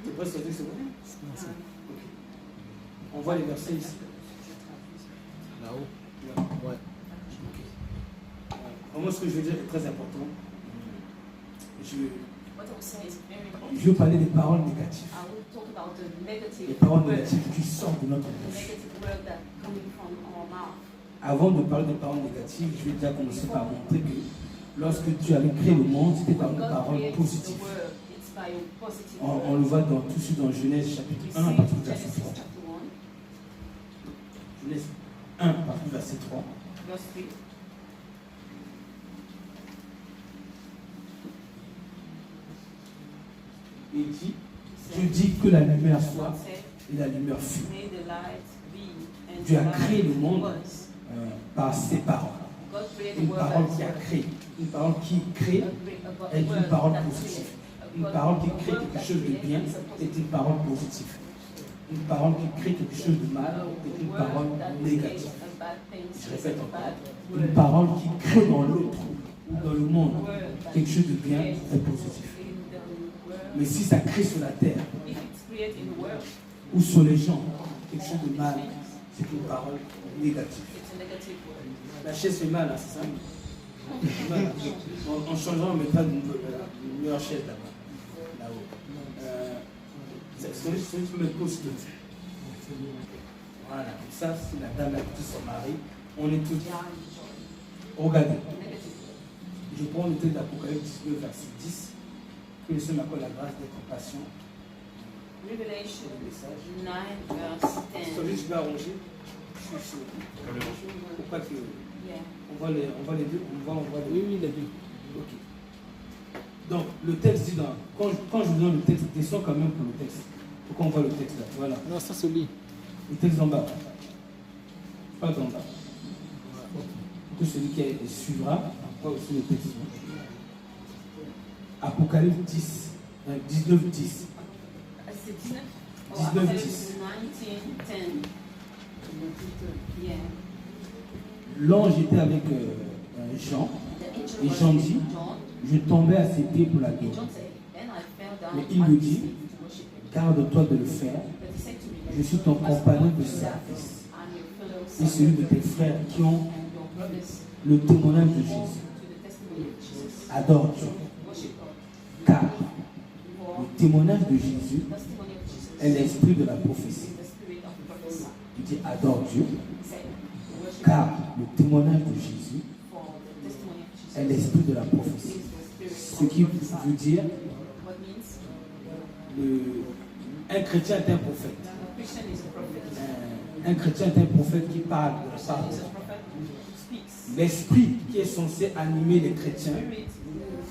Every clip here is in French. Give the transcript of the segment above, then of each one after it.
Tu es prêt sur le texte? Okay. On voit les versets ici. Là-haut? Ouais. Vraiment, ce que je veux dire est très important. Je veux parler des paroles négatives. Les paroles négatives qui sortent de notre bouche. Avant de parler des paroles négatives, je vais déjà commencer par montrer que lorsque tu avais créé le monde, c'était par une parole positive. On le voit dans tout dans Genèse chapitre 1, à partir du verset 3. Genèse 1, à partir du verset 3. Il dit, je dis que la lumière soit, et la lumière fut. Dieu a créé le monde par ses paroles. Une parole qui a créé, une parole qui crée est une parole positive. Une parole qui crée quelque chose de bien est une parole positive. Une parole qui crée quelque chose de mal est une parole négative. Je répète encore. Une parole qui crée dans l'autre ou dans le monde quelque chose de bien est positif. Mais si ça crée sur la terre ou sur les gens quelque chose de mal, c'est une parole négative. La chaise fait mal, hein, c'est ça? En changeant, on mettra une meilleure chaise là-bas. C'est celui qui me cause tout. Voilà, ça c'est la dame avec son mari. On est tous. Regardez. Je prends le texte d'Apocalypse 19, verset 10. Que le Seigneur m'accorde la grâce d'être patient. Revelation 9, verse 10. Celui je vais arranger. Je suis sûr. Pourquoi que. On voit les deux. On voit les deux. Oui, les deux. Ok. Donc, le texte dit quand je vous donne le texte, descends quand même pour le texte. Pourquoi on voit le texte là? Voilà. Non, ça se lit. Le texte en bas. Pas d'en bas. Pour que celui qui suivra, voit aussi le texte. Apocalypse 10, 19, 10. C'est 19? 19, 10. L'ange était avec Jean, et Jean dit, je tombais à ses pieds pour l'adorer. Mais il me dit, garde-toi de le faire, je suis ton compagnon de service, et celui de tes frères qui ont le témoignage de Jésus. Adore Dieu. Car le témoignage de Jésus est l'esprit de la prophétie. Il dit adore Dieu. Car le témoignage de Jésus est l'esprit de la prophétie. Ce qui veut dire un chrétien est un prophète. Un chrétien est un prophète qui parle de la parole. L'esprit qui est censé animer les chrétiens,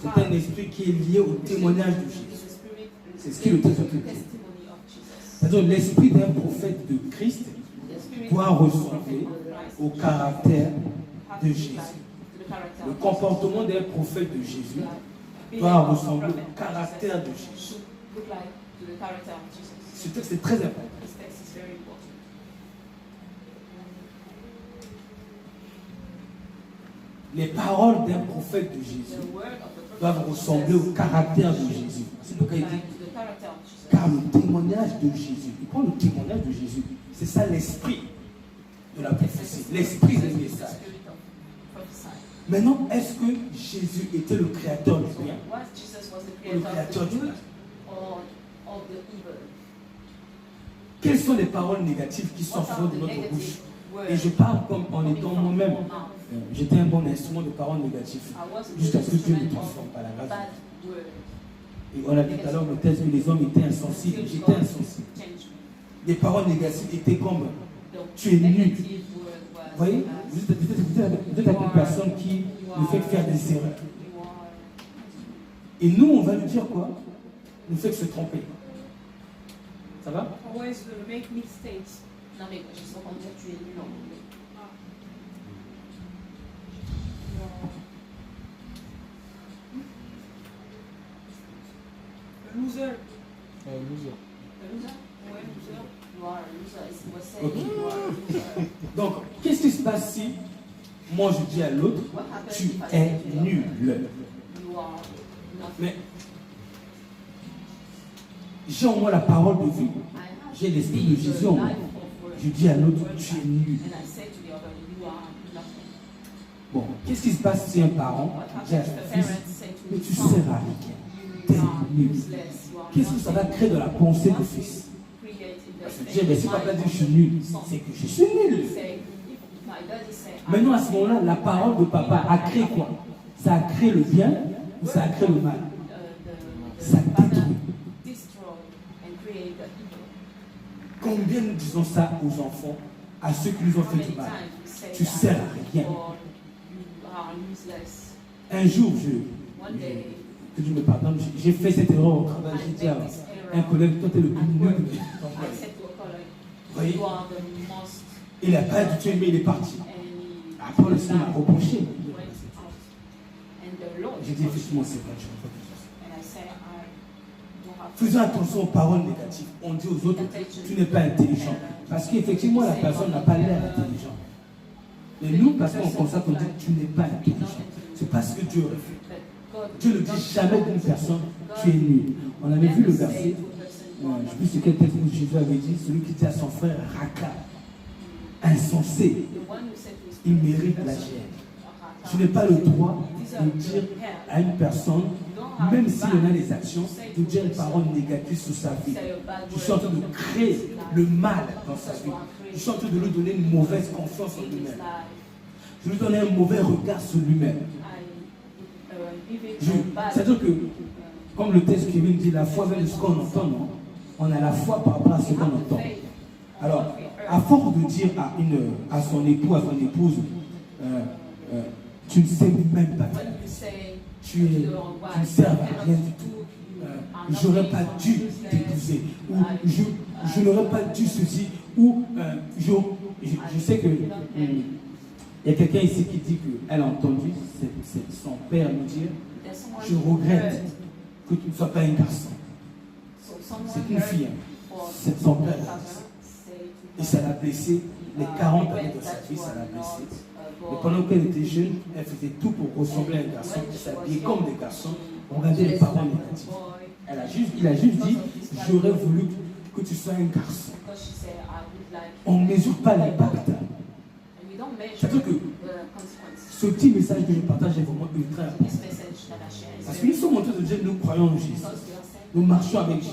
c'est un esprit qui est lié au témoignage de Jésus. C'est ce qui est le texte de Christ. C'est-à-dire l'esprit d'un prophète de Christ doit ressembler au caractère de Jésus. Le comportement d'un prophète de Jésus doit ressembler au caractère de Jésus. Ce texte est très important. Les paroles d'un prophète de Jésus doivent ressembler au caractère de Jésus. C'est pourquoi il dit, car le témoignage de Jésus, il prend le témoignage de Jésus, c'est ça l'esprit de la prophétie, l'esprit du message. Maintenant, est-ce que Jésus était le créateur du bien ou le créateur du mal? Quelles sont les paroles négatives qui sortent de notre bouche? Et je parle comme en étant moi-même. J'étais un bon instrument de paroles négatives jusqu'à ce que Dieu me transforme par la grâce. Et on a dit tout à l'heure le texte que les hommes étaient insensibles. J'étais insensible. Les paroles négatives étaient comme tu es nul. Vous voyez, vous êtes avec une personne qui nous fait faire des erreurs. Et nous, on va lui dire quoi? Nous fait se tromper. Ça va? Always make mistakes. Non mais je sais pas dire tu es nul en anglais. Loser. Loser. Loser? Ouais, loser. You are a loser. Okay. You are a loser. Donc, qu'est-ce qui se passe si moi je dis à l'autre, tu es nul? Mais j'ai en moi la parole de vie. J'ai l'esprit de Jésus en moi. Je dis à l'autre, tu es nul. Bon, qu'est-ce qui se passe si un parent dit à son fils, mais tu sers à rien, t'es nul. Qu'est-ce que ça va créer dans la pensée du fils? Parce que dire, mais si papa dit que je suis nul, c'est que je suis nul. Maintenant, à ce moment-là, la parole de papa a créé quoi? Ça a créé le bien ou ça a créé le mal? Ça détruit. Combien nous disons ça aux enfants, à ceux qui nous ont fait du mal? Tu sers à rien. Un jour, que Dieu me pardonne, j'ai fait cette erreur au travail. J'ai dit à un collègue, toi tu es le plus nul de ton travail. Vous voyez? Il n'a pas du tout aimé, il est parti. Après, le Seigneur m'a reproché. J'ai dit, effectivement, c'est vrai, je ne peux pas faire ça. Faisons attention aux paroles négatives. On dit aux autres, tu n'es pas intelligent. Parce qu'effectivement, la personne n'a pas l'air intelligente. Mais nous, parce qu'on constate, on dit, tu n'es pas intelligent. C'est parce que Dieu aurait fait. Dieu ne dit jamais d'une personne, tu es nul. On avait vu le verset, je ne sais plus c'est quel texte où Jésus avait dit, celui qui dit à son frère, Raka, insensé, il mérite la gêne. Tu n'es pas le droit de dire à une personne, même s'il y en a des actions, de dire une parole négative sur sa vie. Je suis en train de créer le mal dans sa vie. Je suis en train de lui donner une mauvaise confiance en lui-même. Je lui donne un mauvais regard sur lui-même. C'est-à-dire que, comme le texte Kevin dit, la foi vient de ce qu'on entend, non? On a la foi par rapport à ce qu'on entend. Alors, à force de dire à son époux, à son épouse, tu ne sais même pas, tu ne sers à rien du tout, j'aurais pas dû t'épouser, ou je n'aurais pas dû ceci, ou je sais que il y a quelqu'un ici qui dit qu'elle a entendu son père nous dire, je regrette que tu ne sois pas un garçon. C'est une fille, c'est son père. Et ça l'a blessé, les 40 années de sa vie, ça l'a blessé. Et pendant qu'elle était jeune, elle faisait tout pour ressembler à un garçon, elle s'habillait comme des garçons, on regardait les parents négatifs. Il a juste dit, j'aurais voulu que tu sois un garçon. On ne mesure pas l'impact. C'est-à-dire que ce petit message que je partage est vraiment ultra important. Parce que nous sommes en train de dire, nous croyons en Jésus. Nous marchons avec Jésus.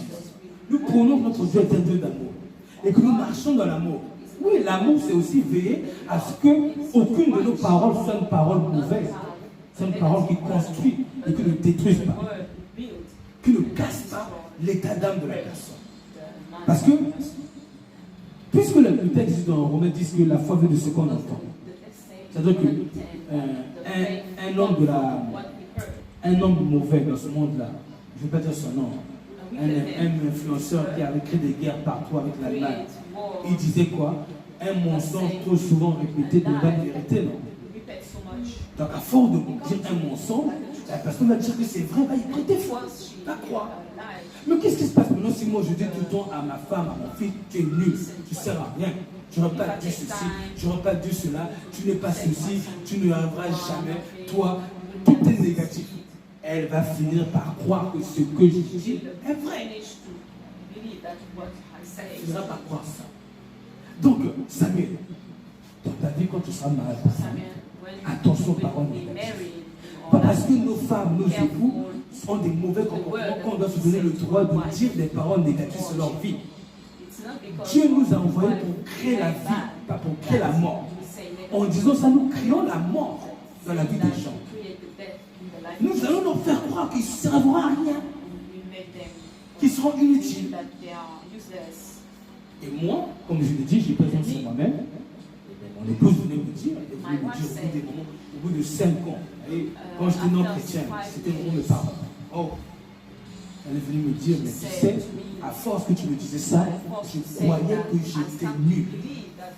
Nous prenons que notre Dieu est un Dieu d'amour. Et que nous marchons dans l'amour. Oui, l'amour, c'est aussi veiller à ce qu'aucune de nos paroles soit une parole mauvaise. C'est une parole qui construit et qui ne détruise pas. Qui ne casse pas l'état d'âme de la personne. Parce que, puisque le texte dans Romains dit que la foi vient de ce qu'on entend. C'est-à-dire qu'un homme mauvais dans ce monde-là, je ne vais pas dire son nom, un influenceur qui avait créé des guerres partout avec l'Allemagne, il disait quoi? Un mensonge trop souvent répété devient une vérité, non? Donc à force de dire un mensonge, la personne va dire que c'est vrai, va y prêter foi, va croire. Mais qu'est-ce qui se passe maintenant si moi je dis tout le temps à ma femme, à mon fils, tu es nul, tu ne sers à rien, tu n'aurais pas dit ceci, tu n'aurais pas dit cela, tu n'es pas ceci, tu ne arriveras jamais, toi, tout est négatif. Elle va finir par croire que ce que je dis est vrai. Elle finira par croire ça. Donc, Samuel, dans ta vie, quand tu seras malade, attention aux paroles négatives. Pas parce que nos femmes, nos époux ont des mauvais comportements qu'on doit se donner le droit de dire des paroles négatives sur leur vie. Dieu nous a envoyés pour créer la vie, pas pour créer la mort. En disant ça, nous créons la mort dans la vie des gens. Nous allons leur faire croire qu'ils ne serviront à rien, qu'ils seront inutiles. Et moi, comme je l'ai dit, j'ai besoin sur moi-même. Mon épouse venait me dire, au bout de 5 ans, et quand j'étais non chrétien, c'était vraiment mes parents. Oh, elle est venue me dire, mais tu sais, à force que tu me disais ça, je croyais que j'étais nul.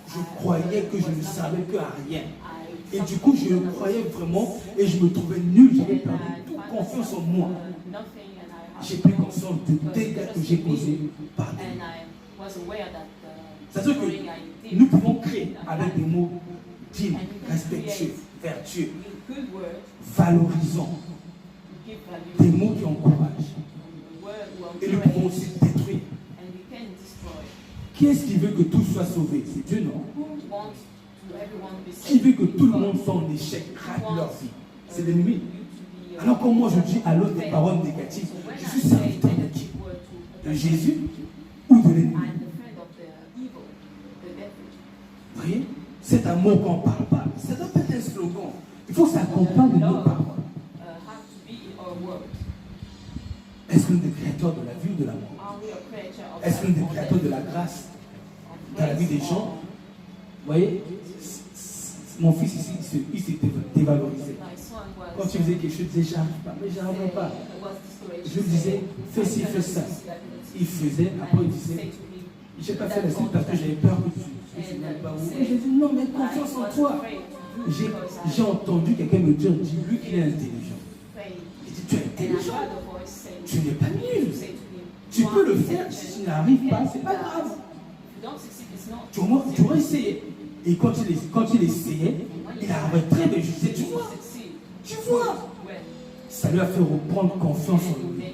Je croyais que je ne savais que à rien. Et du coup, je le croyais vraiment et je me trouvais nul. J'avais perdu toute confiance en moi. J'ai pris conscience des dégâts que j'ai causés par Dieu. C'est-à-dire que nous pouvons créer avec des mots dignes, respectueux, vertueux, valorisants, des mots qui encouragent. Et nous pouvons aussi détruire Qui est-ce qui veut que tout soit sauvé? C'est Dieu, non? Qui veut que tout le monde soit en échec, rate leur vie? C'est l'ennemi. Alors quand moi je dis à l'autre des paroles négatives, je suis serviteur de qui? De Jésus ou de l'ennemi? Vous voyez? Cet amour qu'on ne parle pas, ça doit être un slogan. Il faut que ça accompagne de nos paroles. Est-ce que nous sommes des créateurs de la vie ou de l'amour? Est-ce que nous sommes des créateurs de la grâce dans la vie des gens? Vous voyez? Mon fils ici, il s'est dévalorisé. Quand il faisait quelque chose, il disait j'arrive pas, mais j'arrive pas. Je lui disais fais ci, fais ça. Il faisait, après il disait je n'ai pas fait la suite parce que j'avais peur que tu ne sais pas où. Et j'ai dit non, mais confiance en toi. J'ai entendu quelqu'un me dire dis-lui qu'il est intelligent. Il dit tu es intelligent, tu n'es pas nul. Tu peux le faire, si tu n'arrives pas, c'est pas grave. Tu aurais essayé. Et quand il essayait, il arrivait très bien. Je disais, tu vois, ça lui a fait reprendre confiance en lui.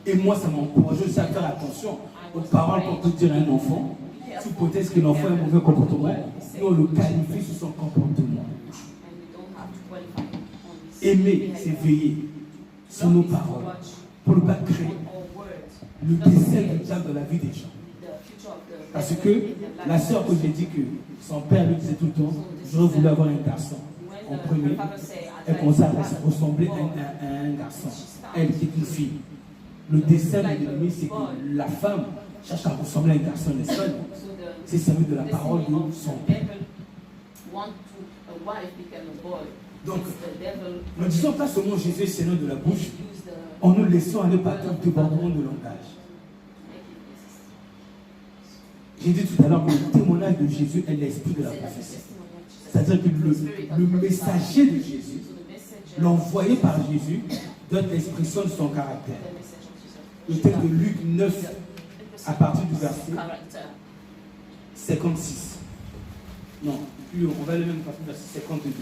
Et moi, ça m'a encouragé aussi à faire attention aux paroles qu'on peut dire à un enfant. Sous hypothèse que l'enfant a un mauvais comportement, nous on le qualifie sur son comportement. Aimer, c'est veiller sur nos paroles pour ne pas créer le décès du diable dans la vie des gens. Parce que la sœur que j'ai dit que son père lui disait tout le temps, j'aurais voulu avoir un garçon. En premier, elle commençait à ressembler à un garçon. Elle était une fille. Le dessein de l'ennemi, c'est que la femme cherche à ressembler à un garçon, n'est-ce pas? C'est servi de la parole de son père. Donc, ne disons pas seulement Jésus est Seigneur de la bouche, en nous laissant aller par tout débordement de langage. J'ai dit tout à l'heure que le témoignage de Jésus est l'esprit de la prophétie. C'est-à-dire que le messager de Jésus, l'envoyé par Jésus, donne l'expression de son caractère. Le texte de Luc 9, à partir du verset 56. Non, plus on va aller même à partir du verset 52.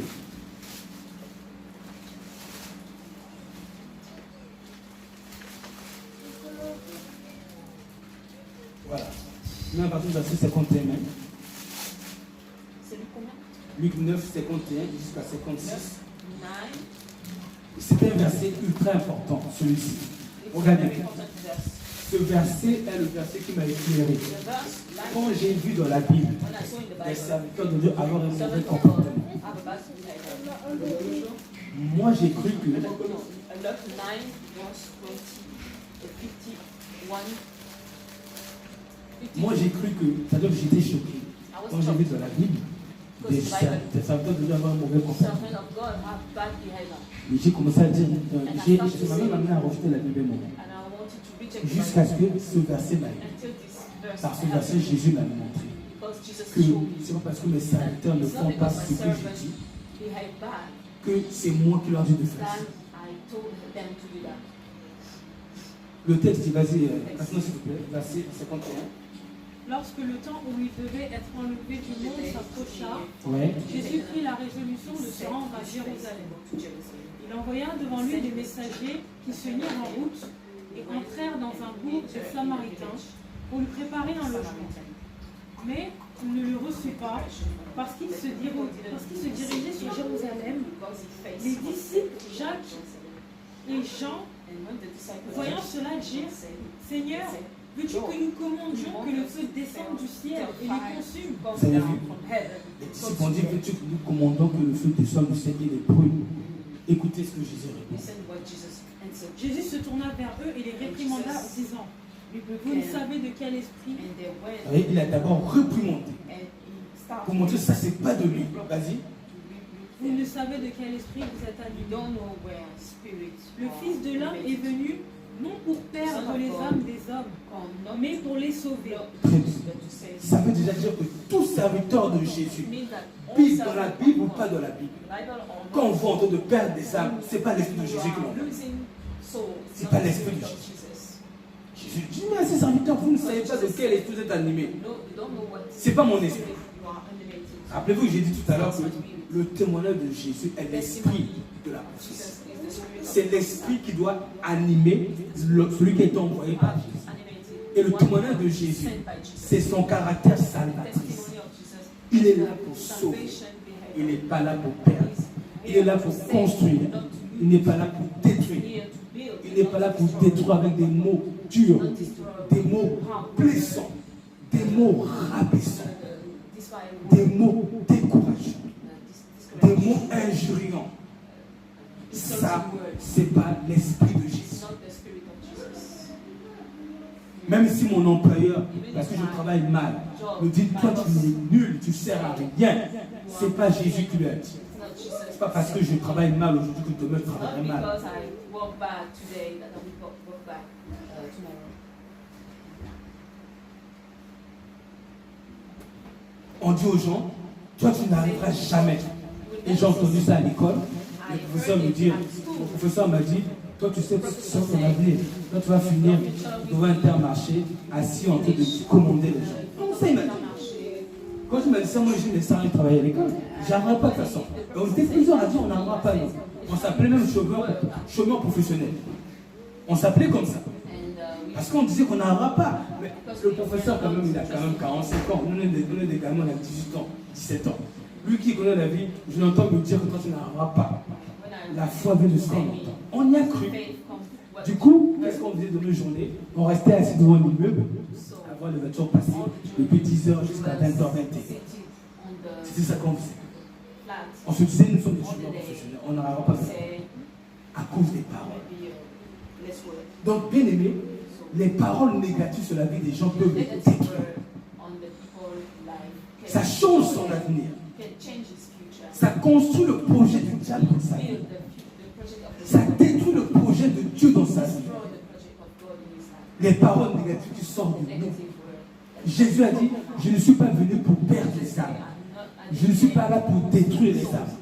Voilà. Même à partir du verset 51 même. C'est Luc combien? Luc 9, 51 jusqu'à 56. C'est un verset ultra important, celui-ci. Regardez bien. Ce verset est le verset qui m'a éclairé. Quand j'ai vu dans la Bible les serviteurs de Dieu avoir un mauvais comportement, moi j'ai cru que c'est-à-dire que j'étais choqué. Quand j'ai vu dans la Bible des serviteurs de Dieu avoir un mauvais comportement. Et j'ai commencé à dire, je m'avais même amené à rejeter la Bible moi. Jusqu'à ce que ce verset m'a aidé. Par ce verset, Jésus m'a montré que c'est pas parce que mes serviteurs ne font pas ce que je dis que c'est moi qui leur dis de faire ça. Le texte dit, vas-y, maintenant s'il vous plaît, verset 51. Lorsque le temps où il devait être enlevé du monde s'approcha, Ouais. Jésus prit la résolution de se rendre à Jérusalem. Il envoya devant lui des messagers qui se mirent en route et entrèrent dans un bourg de Samaritains pour lui préparer un logement. Mais il ne le reçut pas parce qu'il se dirigeait sur Jérusalem. Les disciples Jacques et Jean, voyant cela, dirent « Seigneur, veux-tu que nous commandions que le feu descende du ciel et les consume ?» Vous avez vu? Les disciples ont dit, veux-tu que nous commandons que le feu descende du ciel et les brûle? Écoutez ce que Jésus répond. Jésus se tourna vers eux et les réprimanda en disant « Vous ne savez de quel esprit ?» Et il a d'abord reprimandé. Pour montrer que ça, c'est pas de lui. Vas-y. Vous ne savez de quel esprit vous êtes animés. Le Fils de l'homme est venu non pour perdre les âmes des hommes, mais pour les sauver. Très bien. Ça veut déjà dire que tout serviteur de Jésus, pisse dans la Bible ou pas dans la Bible, quand on voit en train de perdre des âmes, ce n'est pas l'esprit de Jésus qui l'envoie. Ce n'est pas l'esprit de Jésus. Jésus dit, mais ces serviteurs, vous ne savez pas de quel esprit vous êtes animés. Ce n'est pas mon esprit. Rappelez-vous, j'ai dit tout à l'heure que le témoignage de Jésus est l'esprit de la prophétie. C'est l'esprit qui doit animer celui qui est envoyé par Jésus. Et le témoignage de Jésus, c'est son caractère salvatrice. Il est là pour sauver. Il n'est pas là pour perdre. Il est là pour construire. Il n'est pas là pour détruire. Il n'est pas là pour détruire avec des mots durs, des mots blessants, des mots rabaissants, des mots décourageants, des mots injuriants. Ça, ce n'est pas l'esprit de Jésus. Même si mon employeur, parce que je travaille mal, me dit, toi tu es nul, tu ne sers à rien, ce n'est pas Jésus qui l'a dit. Ce n'est pas parce que je travaille mal aujourd'hui que demain je travaillerai mal. On dit aux gens, toi tu n'arriveras jamais. Et j'ai entendu ça à l'école. Le professeur m'a dit, toi tu sais sur ton avenir. Toi tu vas finir devant Intermarché, assis en train de commander les gens. Comment ça il m'a dit? Quand tu m'as dit ça, moi j'ai laissé aller travailler à l'école. J'arriverai pas de toute façon. On était plusieurs à dire on n'arrivera pas. Non. On s'appelait même chômeur professionnel. On s'appelait comme ça. Parce qu'on disait qu'on n'arrivera pas. Mais le professeur, quand même, il a quand même 45 ans. Nous, on est des gamins, on a 18 ans, 17 ans. Lui qui connaît la vie, je l'entends me dire que toi, tu n'arriveras pas. La foi vient de ce qu'on entend. On y a cru. Du coup, qu'est-ce qu'on faisait de nos journées? On restait assis devant l'immeuble, à voir les voitures passer, depuis 10h jusqu'à 20h21. C'était ça qu'on faisait. On se disait, nous sommes des chômeurs professionnels, on n'arrivera pas à cause des paroles. Donc, bien aimé, les paroles négatives sur la vie des gens peuvent les détruire. Ça change son avenir. Ça construit le projet du diable dans sa vie. Ça détruit le projet de Dieu dans sa vie. Les paroles négatives qui sortent de nous. Jésus a dit, je ne suis pas venu pour perdre les âmes. Je ne suis pas là pour détruire les âmes.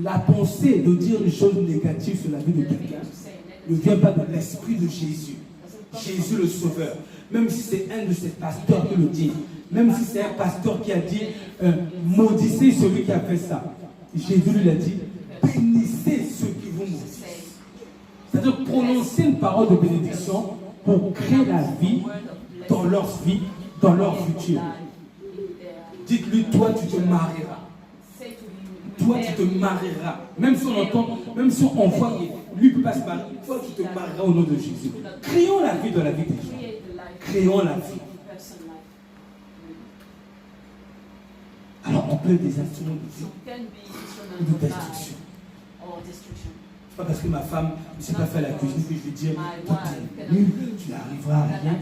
La pensée de dire les choses négatives sur la vie de quelqu'un ne vient pas de l'esprit de Jésus. Jésus le Sauveur. Même si c'est un de ses pasteurs qui le dit. Même si c'est un pasteur qui a dit maudissez celui qui a fait ça. Jésus lui a dit bénissez ceux qui vous maudissent. C'est-à-dire prononcer une parole de bénédiction pour créer la vie dans leur vie, dans leur futur. Dites-lui, toi tu te marieras. Toi tu te marieras. Même si on entend, même si on voit que lui ne peut pas se marier, toi tu te marieras au nom de Jésus. Créons la vie dans la vie des gens. Créons la vie. Alors on peut être des instruments de vie ou de destruction. C'est pas parce que ma femme ne sait pas faire la cuisine que je vais dire toi tu es nul, tu n'arriveras à rien.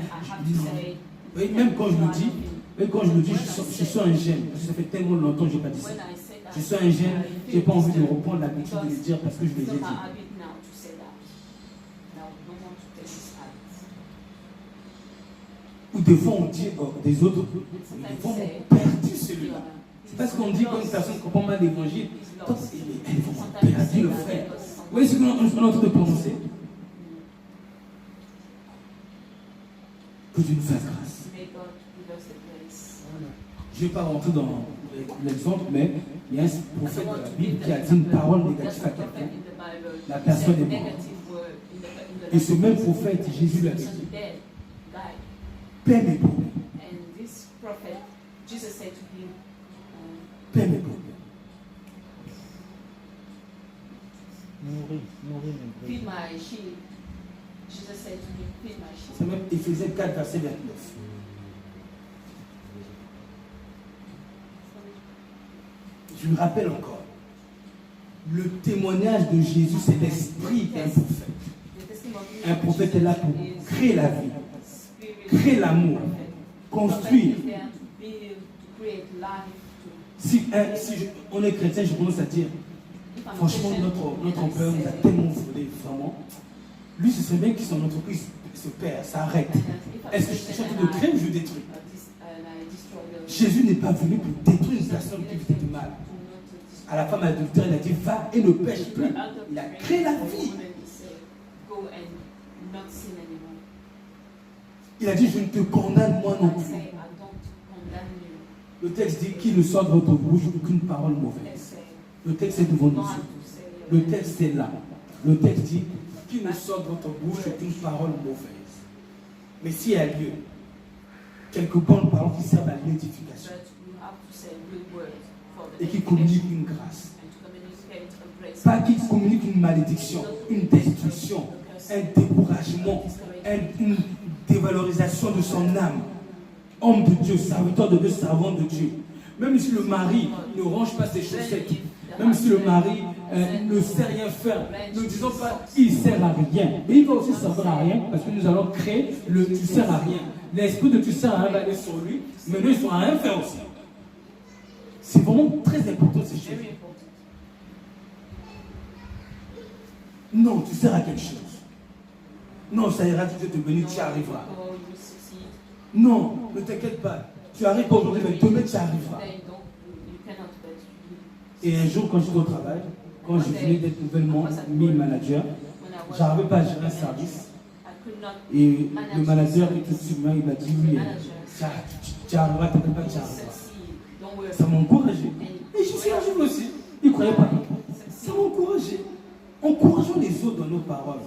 Oui, même quand je le dis, je suis un gêne. Parce que ça fait tellement longtemps que je n'ai pas dit ça. Je suis un gêne, je n'ai pas envie de reprendre l'habitude de le dire parce que je l'ai dit. Ou des fois on dit des autres, des fois on perdu celui-là. C'est parce qu'on dit quand une personne comprend mal l'évangile, elle a perdu le frère. Vous voyez ce qu'on est en train de prononcer? Que Dieu nous fasse grâce. Je ne vais pas rentrer dans l'exemple, mais il y a un prophète de la Bible qui a dit une parole négative à quelqu'un. La personne est morte. Et ce même prophète, Jésus lui a dit paie mes problèmes. Paie mes problèmes. Feed my sheep. Jesus said to me, feed my sheep. C'est même Éphésiens 4, verset 29. Je me rappelle encore. Le témoignage de Jésus, c'est l'esprit d'un prophète. Un prophète est là pour créer la vie, créer l'amour, construire. Si on est chrétien, je commence à dire, franchement, notre employeur nous a tellement volé, vraiment. Lui, ce serait bien que son entreprise se perd, s'arrête. Est-ce que je suis en train de créer ou je détruis? Jésus n'est pas venu pour détruire une personne qui faisait du mal. À la femme adultère, il a dit, va et ne pêche plus. Il a créé la vie. Il a dit, je ne te condamne moi non plus. Le texte dit qu'il ne sort de votre bouche aucune parole mauvaise. Le texte est devant nous. Le texte est là. Le texte dit qu'il ne sort de votre bouche aucune parole mauvaise. Mais s'il y a lieu, quelques bonnes paroles qui servent à l'édification et qui communiquent une grâce. Pas qui communiquent une malédiction, une destruction, un découragement, une dévalorisation de son âme. Homme de Dieu, serviteur de Dieu, servant de Dieu. Même si le mari ne range pas ses chaussettes, même si le mari ne sait rien faire, ne disons pas il ne sert à rien. Mais il va aussi servir à rien parce que nous allons créer le tu sers à rien. L'esprit de tu sers à rien va aller sur lui, mais nous, ils sont à rien faire aussi. C'est vraiment très important ces choses. Non, tu sers à quelque chose. Non, ça ira, Dieu te bénit, tu y arriveras. Non, ne t'inquiète pas. Tu arrives pas aujourd'hui, mais demain tu y arriveras. Et un jour, quand j'étais au travail, quand je venais d'être nouvellement mis manager, je n'arrivais pas à gérer un service. Et le manager qui était au-dessus de moi, il m'a dit oui, tu arriveras, t'inquiète pas, tu arriveras. Ça m'a encouragé. Et je suis arrivé aussi. Il ne croyait pas. Ça m'a encouragé. Encourageons les autres dans nos paroles.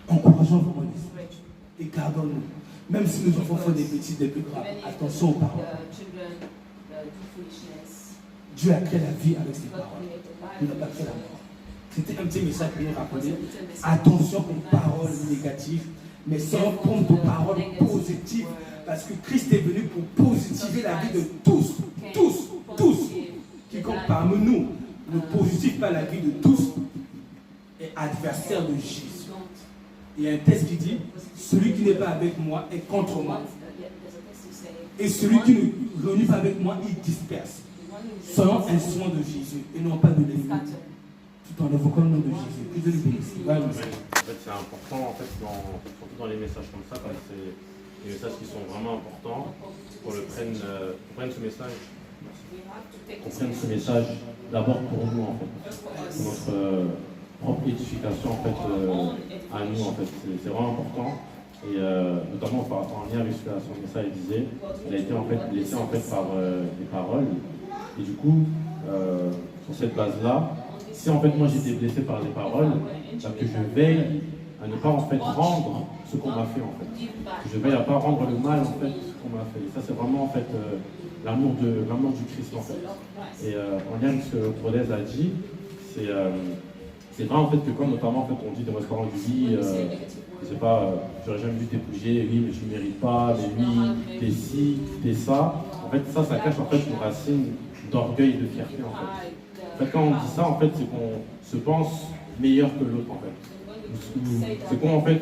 Encourageons vraiment les autres. Et gardons-nous. Même si nos enfants font des bêtises, des plus graves, attention aux paroles. Dieu a créé la vie avec ses paroles. Il n'a pas créé la mort. C'était un petit message pour nous rappeler. Attention aux paroles négatives, mais sans prendre de paroles positives. Parce que Christ est venu pour positiver la vie de tous. Tous. Tous. Quiconque parmi nous ne positive pas la vie de tous est adversaire de Jésus. Il y a un texte qui dit, celui qui n'est pas avec moi est contre moi. Et celui qui ne réunit pas avec moi, il disperse. Soyons instruments de Jésus et non pas de l'ennemi. Tout en évoquant le nom de Jésus. Que Dieu nous bénisse. En fait, c'est important, surtout dans les messages comme ça, quand c'est des messages qui sont vraiment importants, qu'on prenne ce message. Qu'on prenne ce message d'abord pour nous, en fait. Pour notre propre édification, en fait, à nous, en fait. C'est vraiment important. Et notamment en lien avec ce que son message disait, il a été en fait blessé en fait par des paroles. Et du coup, sur cette base-là, si en fait moi j'étais blessé par les paroles, c'est que je veille à ne pas en fait rendre ce qu'on m'a fait en fait. Que je veille à ne pas rendre le mal en fait ce qu'on m'a fait. Et ça c'est vraiment en fait l'amour du Christ en fait. Et en lien avec ce que Rodez a dit, c'est vrai en fait que quand notamment en fait on dit dans votre parole du vie, je sais pas, j'aurais jamais vu t'es bougé, oui mais je ne mérite pas, mais oui, t'es ci, t'es ça. En fait ça cache en fait une racine d'orgueil et de fierté en fait. En fait quand on dit ça en fait c'est qu'on se pense meilleur que l'autre en fait. C'est qu'on en fait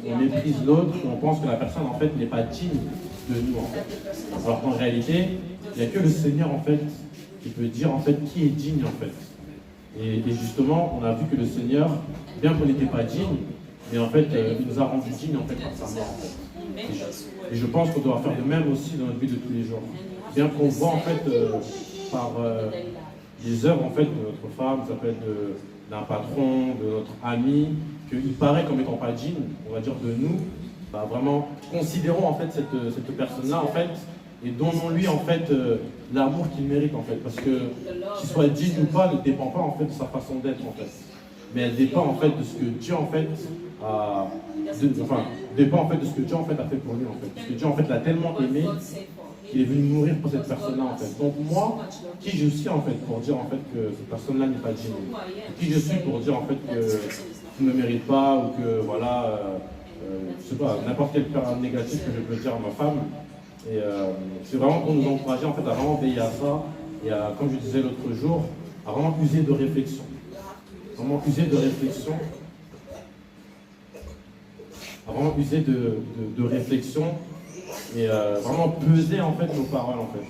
on méprise l'autre, on pense que la personne en fait n'est pas digne de nous en fait. Alors qu'en réalité, il n'y a que le Seigneur en fait qui peut dire en fait qui est digne en fait. Et justement, on a vu que le Seigneur, bien qu'on n'était pas digne, mais en fait, il nous a rendus dignes en fait par sa mort. Et je pense qu'on doit faire de même aussi dans notre vie de tous les jours. Bien qu'on voit en fait par les œuvres en fait de notre femme, ça peut être d'un patron, de notre ami, qu'il paraît comme étant pas digne, on va dire de nous, bah vraiment considérons en fait cette personne-là en fait et donnons-lui en fait l'amour qu'il mérite en fait, parce que qu'il soit digne ou pas ne dépend pas en fait de sa façon d'être en fait, mais elle dépend en fait de ce que Dieu en fait dépend en fait de ce que Dieu en fait a fait pour lui en fait, parce que Dieu en fait l'a tellement aimé qu'il est venu mourir pour cette personne-là en fait. Donc moi, qui je suis en fait pour dire en fait que cette personne-là n'est pas digne, qui je suis pour dire en fait que tu ne me mérites pas ou que voilà, je sais pas, n'importe quel terme négatif que je peux dire à ma femme. Et c'est vraiment pour nous encourager en fait à vraiment veiller à ça et à, comme je disais l'autre jour, à vraiment user de réflexion. Vraiment user de réflexion. À vraiment user de réflexion et vraiment peser en fait nos paroles en fait.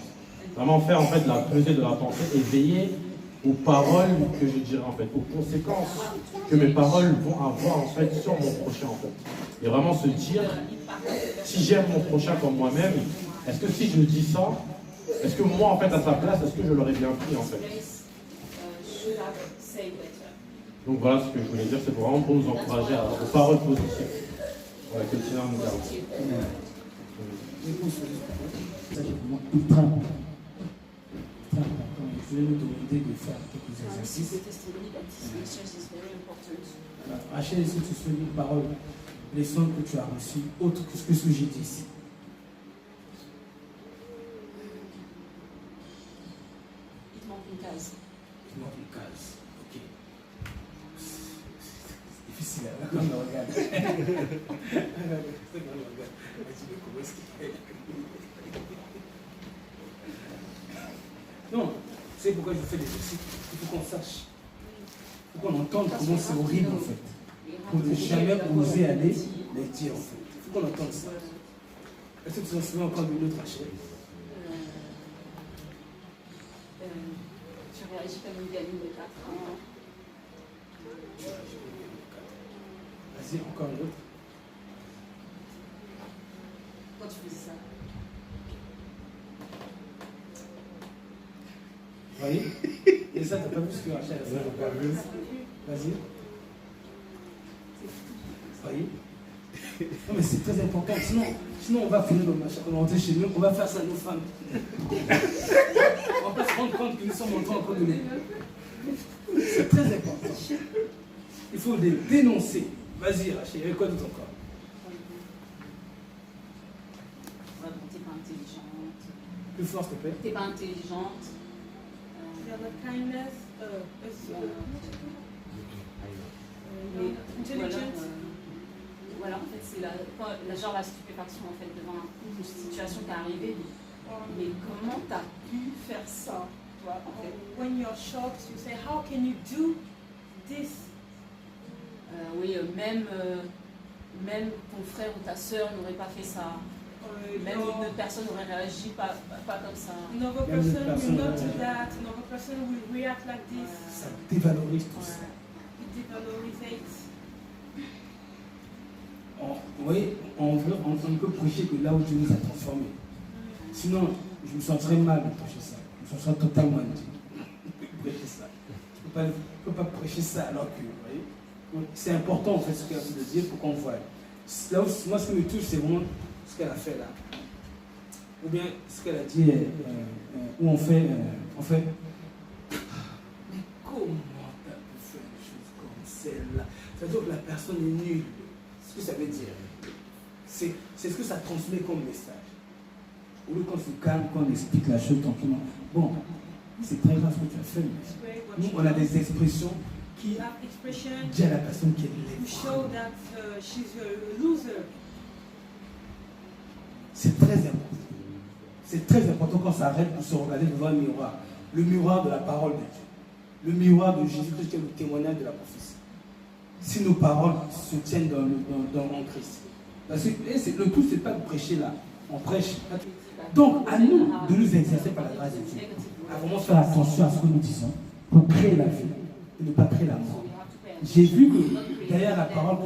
Vraiment faire en fait la pesée de la pensée et veiller aux paroles que je dirai en fait, aux conséquences que mes paroles vont avoir en fait sur mon prochain en fait. Et vraiment se dire, si j'aime mon prochain comme moi-même, est-ce que si je dis ça, est-ce que moi en fait à sa place, est-ce que je l'aurais bien pris en fait? Donc voilà ce que je voulais dire, c'est vraiment pour nous encourager aux paroles positives. Voilà, que le Seigneur nous garde. Ça, c'est pour moi ultra important. Ultra important. je vais nous demander de faire quelques exercices. Rachel, est-ce que tu souhaites une parole, les sons que tu as reçus, autre que ce que j'ai dit ici? Il manque une case. Il manque une case, ok. C'est difficile, là, quand on me regarde. Non, c'est pourquoi je fais des exercices. Il faut qu'on sache. Il faut qu'on entende comment c'est horrible en fait. Pour ne jamais oser aller les dire en fait. Il faut qu'on entende ça. Est-ce que tu t'en souviens encore d'une autre Rachel? Tu réagis comme une gamine de 4 ans. Tu réagis comme une gamine de 4 ans. Vas-y, encore une autre. Quand tu faisais ça. Vous voyez? Et ça, t'as pas vu ce que Rachel a fait? Vas-y. Vous voyez? Non, mais c'est très important. Sinon on va finir nos machins. On va rentrer chez nous. On va faire ça à nos femmes. On va pas se rendre compte que nous sommes en train de nous. C'est très important. Il faut les dénoncer. Vas-y, Rachel, il y avait quoi d'autre encore? Ouais, bon, t'es pas intelligente. Plus fort, s'il te plaît. T'es pas intelligente. Kindness, intelligence. Voilà, en fait, c'est la stupéfaction en fait, devant une situation qui est arrivée. Mais comment tu as pu faire ça, toi, en fait? When you're shocked, you say, how can you do this? Oui, même ton frère ou ta sœur n'aurait pas fait ça. Même une autre personne n'aurait réagi pas comme ça. Another person will not do that. Another person will react like this. Ça dévalorise tout ça. It devalorizates. Vous voyez, on ne peut prêcher que là où Dieu nous a transformés. Sinon, je me sentirais mal de prêcher ça. Je me sentirais totalement inutile. Prêcher ça. Je ne peux pas prêcher ça alors que, vous voyez. C'est important en fait ce qu'elle a fait de dire pour qu'on voie. Là où, moi, ce qui me touche, c'est vraiment ce qu'elle a fait là. Ou bien ce qu'elle a dit, où on fait. Mais comment tu as pu faire une chose comme celle-là? C'est-à-dire que la personne est nulle. Ce que ça veut dire, c'est ce que ça transmet comme message. Au lieu qu'on se calme, qu'on explique la chose tranquillement. Bon, c'est très grave ce que tu as fait, mais nous, on a des expressions qui disent à la personne qu'elle est. C'est très important. C'est très important qu'on s'arrête pour se regarder devant un miroir. Le miroir de la parole de Dieu. Le miroir de Jésus-Christ qui est le témoignage de la prophétie. Si nos paroles se tiennent dans Christ. Parce que le tout, c'est pas de prêcher là. On prêche. Donc, à nous de nous exercer par la grâce de Dieu. À vraiment faire attention à ce que nous disons pour créer la vie et ne pas créer la mort. J'ai vu que derrière la parole,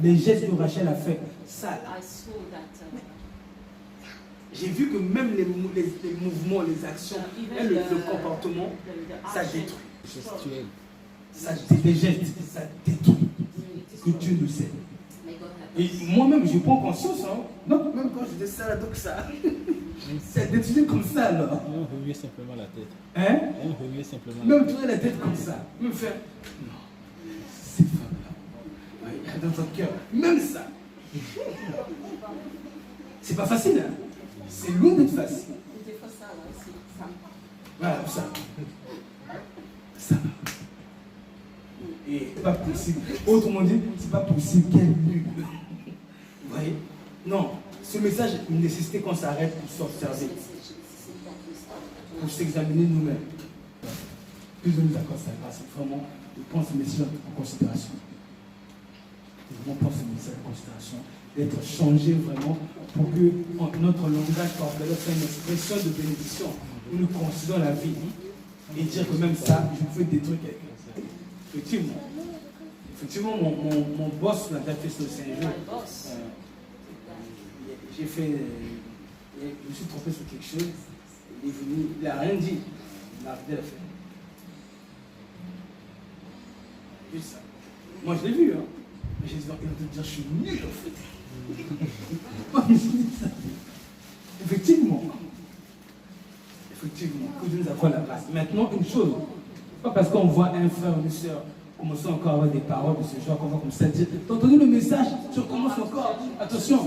les gestes que Rachel a fait, ça là. J'ai vu que même les mouvements, les actions, même le comportement, ça détruit. Ça dégeste, ça détruit. Que Dieu nous aide. Et moi-même, je prends conscience. Hein. Donc, même quand je dis ça, donc ça, c'est détruit comme ça alors. On remuer simplement la tête. Hein? On remuer simplement même tourner la tête comme ça. Même faire. Non, cette femme-là, dans ton cœur, même ça. C'est pas facile. Hein? C'est loin d'être facile. Voilà, ça. Ça. Et c'est pas possible. Autrement dit, c'est pas possible qu'elle lutte. Vous voyez? Non. Ce message est une nécessité qu'on s'arrête pour s'observer. Pour s'examiner nous-mêmes. Plus de nous accorde sa grâce. Vraiment, je prends ce message en considération. Je vraiment prends ce message en considération. D'être changé vraiment pour que notre langage corporel soit une expression de bénédiction. Où nous considérons la vie. Et dire que même ça, je peux détruire quelqu'un. Effectivement, mon boss m'a fait ce Saint-Jour. J'ai fait. Je me suis trompé sur quelque chose. Il est venu, il n'a rien dit. Il m'a appelé à faire. Juste ça. Moi, je l'ai vu, hein. Mais j'ai dit, il va te dire, je suis nul en fait. Moi, je me suis dit ça. Effectivement. Effectivement, que Dieu nous accorde la grâce. Maintenant, une chose, pas parce qu'on voit un frère ou une soeur commencer encore à avoir des paroles de ce genre qu'on va comme ça dire, t'as entendu le message, tu recommences encore. Attention,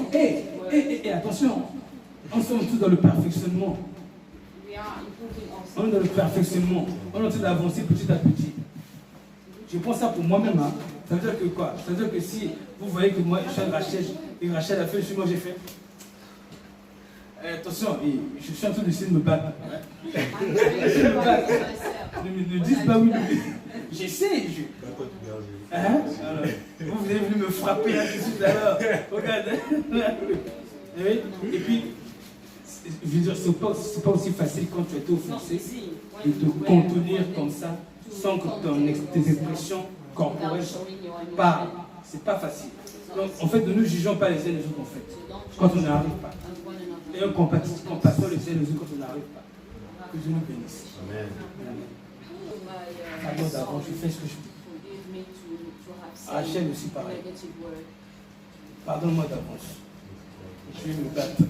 attention, on sommes tous dans le perfectionnement. On est dans le perfectionnement. On est en train d'avancer petit à petit. Je prends ça pour moi-même. Hein. Ça veut dire que quoi? Ça veut dire que si vous voyez que moi, je suis Rachel, et Rachel a fait, moi j'ai fait. Attention, je suis en train d'essayer de me battre. Ne dites pas oui. J'essaie. Hein? Alors, vous êtes venu me frapper là tout à l'heure. Regardez. Et puis, je veux dire, c'est pas aussi facile quand tu as été offensé de te contenir comme ça sans que tes expressions corporelles parlent. C'est pas facile. Donc, en fait, ne nous jugeons pas les uns les autres en fait, quand on n'arrive pas. Et on compassion les uns les autres quand on n'arrive pas. Que Dieu nous bénisse. Amen. Pardon d'avant, je fais ce que je peux. Rachel aussi pareil. Pardonne-moi d'avance. Je vais me battre.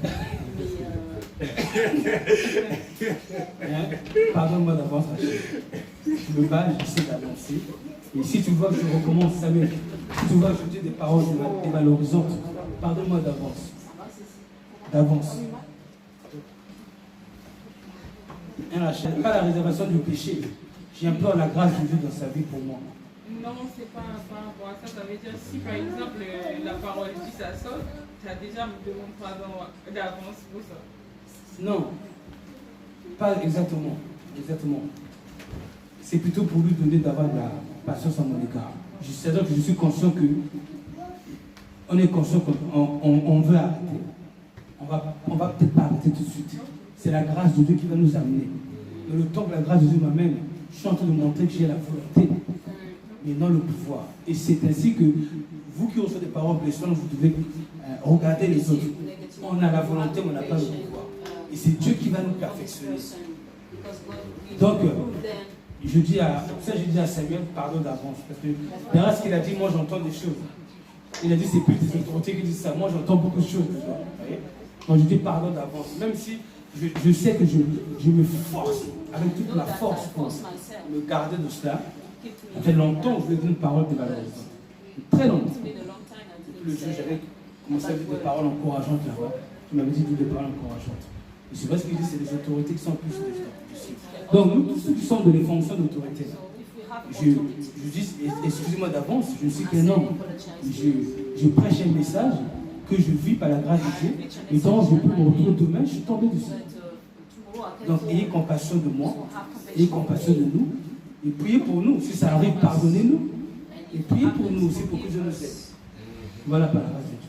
Pardonne-moi d'avance, Rachel. Je me bats, j'essaie d'avancer. Et si tu vois que je recommence, Samuel, si tu vois que je dis des paroles dévalorisantes, pardonne-moi d'avance. D'avance. Rachel, pas la réservation du péché. J'implore la grâce de Dieu dans sa vie pour moi. Non, c'est pas par rapport à ça. Ça veut dire si par exemple la parole dit ça saute, tu as déjà me demandé pardon d'avance pour ça. Non, pas exactement. C'est plutôt pour lui donner d'avoir de la patience à mon égard. C'est-à-dire que je suis conscient que on est conscient qu'on veut arrêter. On va peut-être pas arrêter tout de suite. C'est la grâce de Dieu qui va nous amener. Et le temps que la grâce de Dieu m'amène, je suis en train de montrer que j'ai la volonté, mais non le pouvoir. Et c'est ainsi que vous qui recevez des paroles blessantes, vous devez regarder les autres. On a la volonté, mais on n'a pas le pouvoir. Et c'est Dieu qui va nous perfectionner. Donc, je dis à Samuel, pardon d'avance, parce que derrière ce qu'il a dit, moi j'entends des choses. Il a dit, c'est plus des autorités qui disent ça. Moi j'entends beaucoup de choses. Donc je dis pardon d'avance, même si je sais que je me force avec toute ma force pour me garder de cela. Ça fait longtemps que je vais dire une parole de valorisante. Très longtemps. Le jour, j'avais commencé à dire des paroles encourageantes là-bas. Tu m'avais dit des paroles encourageantes. Et c'est pas ce qu'il dit, c'est les autorités qui sont plus dessus. Donc nous, tous ceux qui sont de les fonctions d'autorité, je dis, excusez-moi d'avance, je suis qu'un homme. Je prêche un message que je vis par la grâce de Dieu. Et quand je peux me retrouver demain, je suis tombé dessus. Donc ayez compassion de moi, ayez compassion de nous, et priez pour nous. Si ça arrive, pardonnez-nous. Et priez pour nous aussi pour que Dieu nous aide. Voilà par la grâce de Dieu.